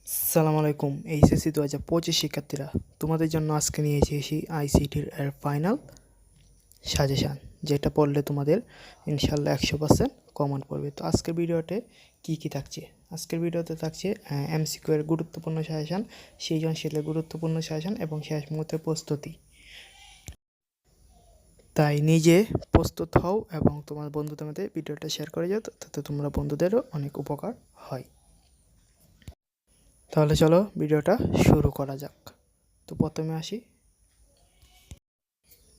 আসসালামু আলাইকুম। এইচএসসি 2025 শিক্ষার্থীরা, তোমাদের জন্য আজকে নিয়ে এসেছি আইসিটির ফাইনাল সাজেশান, যেটা পড়লে তোমাদের ইনশাল্লাহ 100% কমন পড়বে। তো আজকের ভিডিওতে কী থাকছে? আজকের ভিডিওতে থাকছে এমসিকিউ এর গুরুত্বপূর্ণ সাজেশান, সৃজনশীলের গুরুত্বপূর্ণ সাজেশান এবং শেষ মুহূর্তের প্রস্তুতি। তাই নিজে প্রস্তুত হও এবং তোমার বন্ধুদের মধ্যে ভিডিওটা শেয়ার করে যাও, তাতে তোমরা বন্ধুদেরও অনেক উপকার হয়। তাহলে চলো ভিডিওটা শুরু করা যাক। তো প্রথমে আসি।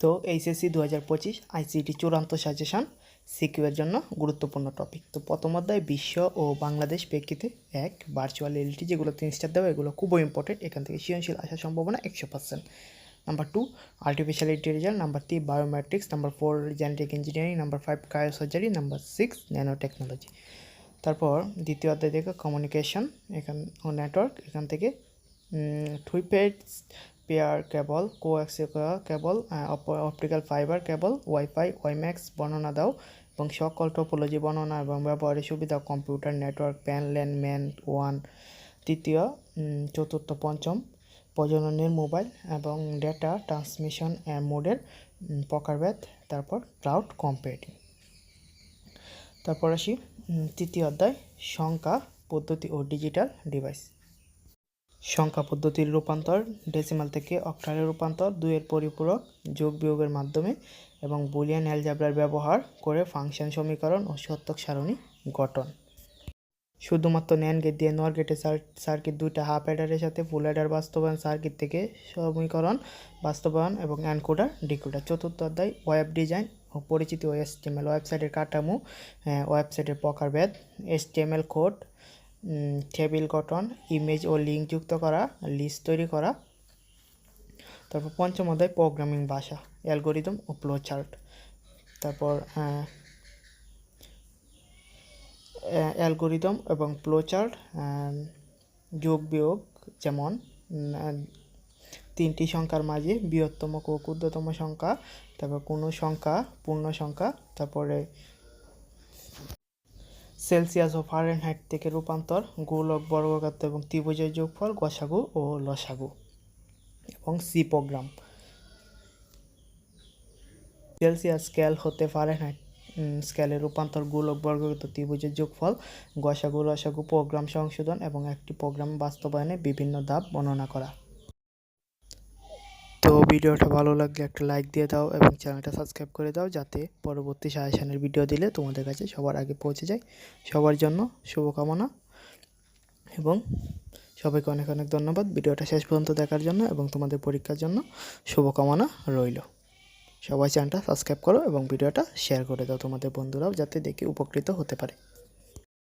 তো এইচএসসি 2025 আইসিটি চূড়ান্ত সাজেশান সিকিউর জন্য গুরুত্বপূর্ণ টপিক। তো প্রথম অধ্যায় বিশ্ব ও বাংলাদেশ প্রেক্ষিতে এক ভার্চুয়াল রিয়েলিটি, যেগুলো 3 স্টার দেওয়া, এগুলো খুবই ইম্পর্টেন্ট। এখান থেকে সৃজনশীল আসার সম্ভাবনা 100%। Number 2 artificial intelligence, number 3 biometrics, number 4 genetic engineering, number 5 cryosurgery, number 6 nano technology. তারপর দ্বিতীয় অধ্যায় থেকে কমিউনিকেশন এখান ও নেটওয়ার্ক, এখান থেকে থ্রি-ফেজ পেয়ার কেবল, কোঅ্যাক্সিয়াল কেবল, optical fibre cable, wifi, WiMAX বর্ণনা দাও এবং সকল টোপোলজি বর্ণনা এবং ব্যবহারের সুবিধা, computer network, pan LAN man one, তৃতীয় চতুর্থ পঞ্চম প্রজননের মোবাইল এবং ডেটা ট্রান্সমিশন মোডের প্রকারভেদ, তারপর ক্লাউড কম্পিউটিং। তারপর আসি তৃতীয় অধ্যায় সংখ্যা পদ্ধতি ও ডিজিটাল ডিভাইস। সংখ্যা পদ্ধতির রূপান্তর, ডেসিমাল থেকে অক্টালে রূপান্তর, 2-এর পরিপূরক, যোগ বিয়োগের মাধ্যমে এবং বুলিয়ান অ্যালজেব্রার ব্যবহার করে ফাংশন সমীকরণ ও সত্যক সারণী গঠন। শুধুমাত্র ন্যান্ড গেট দিয়ে নর গেটের সার্কিট, 2টা হাফ অ্যাডারের সাথে ফুল অ্যাডার বাস্তবায়ন, সার্কিট থেকে সমীকরণ বাস্তবায়ন এবং এনকোডার ডিকোডার। চতুর্থ অধ্যায় ওয়েব ডিজাইন ও পরিচিতি ও HTML, ওয়েবসাইটের কাঠামো, ওয়েবসাইটের প্রকারভেদ, HTML কোড, টেবিল গঠন, ইমেজ ও লিঙ্ক যুক্ত করা, লিস্ট তৈরি করা। তারপর পঞ্চম অধ্যায় প্রোগ্রামিং ভাষা, অ্যালগোরিদম ও ফ্লো চার্ট। তারপর অ্যালগোরিদম এবং ফ্লো চার্ট, যোগ বিয়োগ, যেমন 3টি সংখ্যার মাঝে বৃহত্তম ও ক্ষুদ্রতম সংখ্যা, তারপর কোনো সংখ্যা পূর্ণ সংখ্যা, তারপরে সেলসিয়াস ও ফারেনহাইট থেকে রূপান্তর, গোলক, বর্গক্ষেত্র এবং ত্রিভুজের যোগফল, গসাগু ও লসাগু এবং সি প্রোগ্রাম। সেলসিয়াস স্কেল হতে ফারেনহাইট স্কেলে রূপান্তর, গোলক, বর্গক্ষেত্র, ত্রিভুজের যোগফল, গসাগু, লসাগু, প্রোগ্রাম সংশোধন এবং একটি প্রোগ্রাম বাস্তবায়নে বিভিন্ন ধাপ বর্ণনা করা। তো ভিডিওটা ভালো লাগলে একটা লাইক দিয়ে দাও এবং চ্যানেলটা সাবস্ক্রাইব করে দাও, যাতে পরবর্তী সাজেশনের ভিডিও দিলে তোমাদের কাছে সবার আগে পৌঁছে যায়। সবার জন্য শুভকামনা এবং সবাইকে অনেক অনেক ধন্যবাদ ভিডিওটা শেষ পর্যন্ত দেখার জন্য এবং তোমাদের পরীক্ষার জন্য শুভকামনা রইল। সবাই চ্যানেলটা সাবস্ক্রাইব করো এবং ভিডিওটা শেয়ার করে দাও তোমাদের বন্ধুরাও, যাতে দেখে উপকৃত হতে পারে।